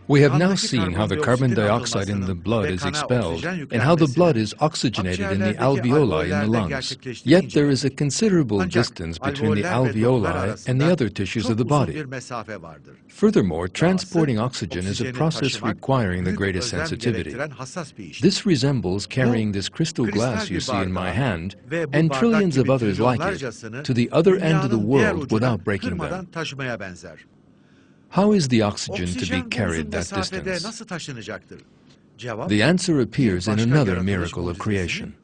We have now seen how the carbon dioxide in the blood is expelled and how the blood is oxygenated in the alveoli in the lungs. Yet there is a considerable distance between the alveoli and the other tissues of the body. Furthermore, transporting oxygen is a process requiring the greatest sensitivity. This resembles carrying this crystal glass you see in my hand and trillions of others like it to the other end of the world without breaking them. How is the oxygen to be carried that distance? The answer appears in another miracle of creation.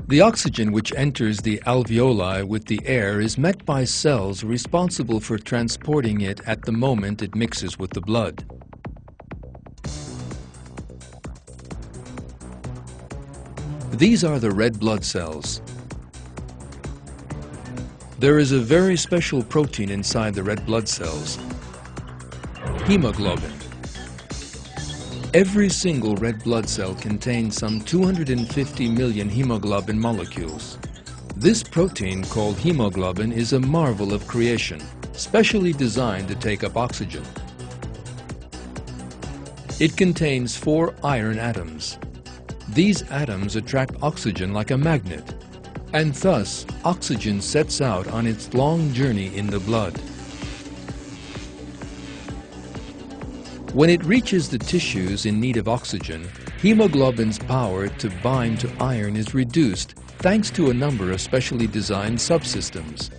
The oxygen which enters the alveoli with the air is met by cells responsible for transporting it at the moment it mixes with the blood. These are the red blood cells. There is a very special protein inside the red blood cells, hemoglobin. Every single red blood cell contains some 250 million hemoglobin molecules. This protein, called hemoglobin, is a marvel of creation, specially designed to take up oxygen. It contains 4 iron atoms. These atoms attract oxygen like a magnet, and thus oxygen sets out on its long journey in the blood. When it reaches the tissues in need of oxygen, hemoglobin's power to bind to iron is reduced thanks to a number of specially designed subsystems.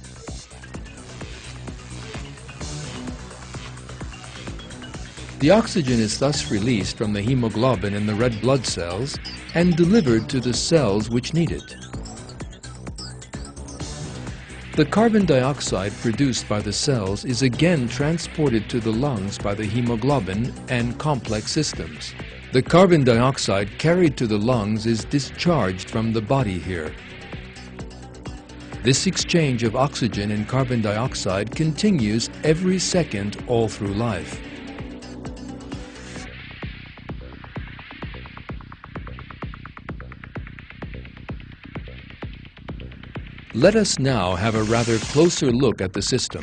The oxygen is thus released from the hemoglobin in the red blood cells and delivered to the cells which need it. The carbon dioxide produced by the cells is again transported to the lungs by the hemoglobin and complex systems. The carbon dioxide carried to the lungs is discharged from the body here. This exchange of oxygen and carbon dioxide continues every second all through life. Let us now have a rather closer look at the system.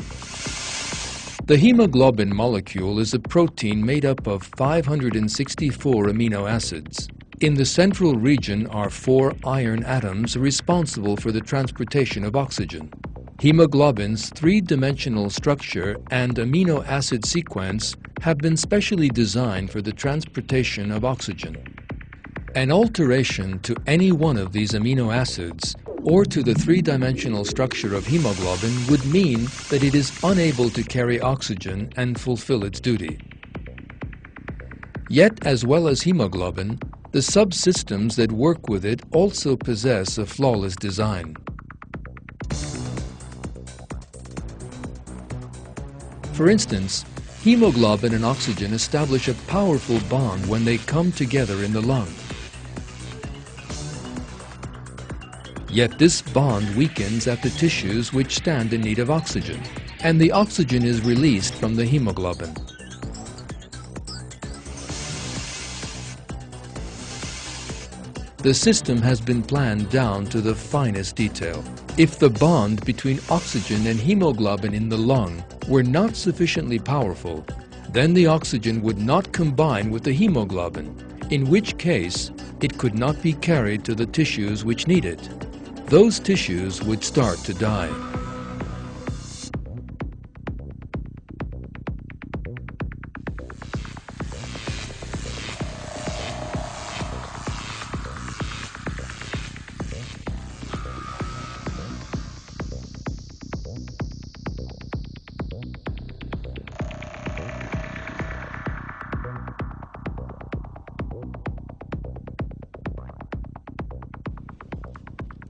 The hemoglobin molecule is a protein made up of 564 amino acids. In the central region are 4 iron atoms responsible for the transportation of oxygen. Hemoglobin's 3-dimensional structure and amino acid sequence have been specially designed for the transportation of oxygen. An alteration to any one of these amino acids or to the 3-dimensional structure of hemoglobin would mean that it is unable to carry oxygen and fulfill its duty. Yet, as well as hemoglobin, the subsystems that work with it also possess a flawless design. For instance, hemoglobin and oxygen establish a powerful bond when they come together in the lung. Yet this bond weakens at the tissues which stand in need of oxygen, and the oxygen is released from the hemoglobin. The system has been planned down to the finest detail. If the bond between oxygen and hemoglobin in the lung were not sufficiently powerful, then the oxygen would not combine with the hemoglobin, in which case it could not be carried to the tissues which need it. Those tissues would start to die.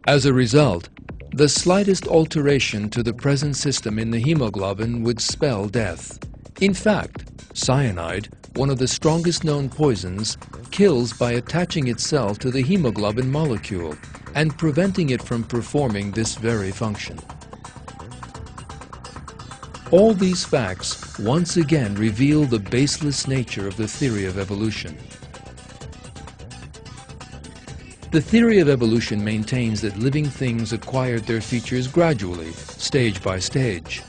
As a result, the slightest alteration to the present system in the hemoglobin would spell death. In fact, cyanide, one of the strongest known poisons, kills by attaching itself to the hemoglobin molecule and preventing it from performing this very function. All these facts once again reveal the baseless nature of the theory of evolution. The theory of evolution maintains that living things acquired their features gradually, stage by stage.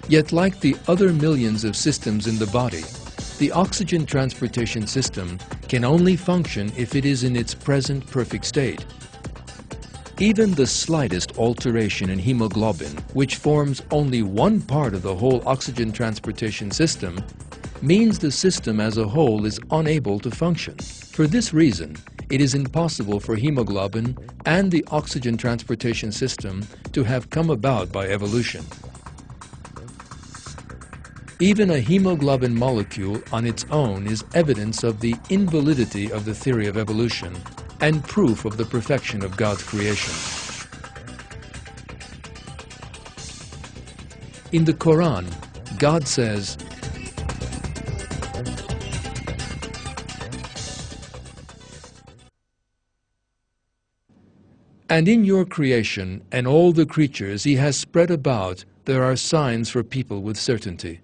Yet, like the other millions of systems in the body, the oxygen transportation system can only function if it is in its present perfect state. Even the slightest alteration in hemoglobin, which forms only one part of the whole oxygen transportation system, means the system as a whole is unable to function. For this reason, it is impossible for hemoglobin and the oxygen transportation system to have come about by evolution. Even a hemoglobin molecule on its own is evidence of the invalidity of the theory of evolution and proof of the perfection of God's creation. In the Quran, God says, "And in your creation and all the creatures He has spread about, there are signs for people with certainty."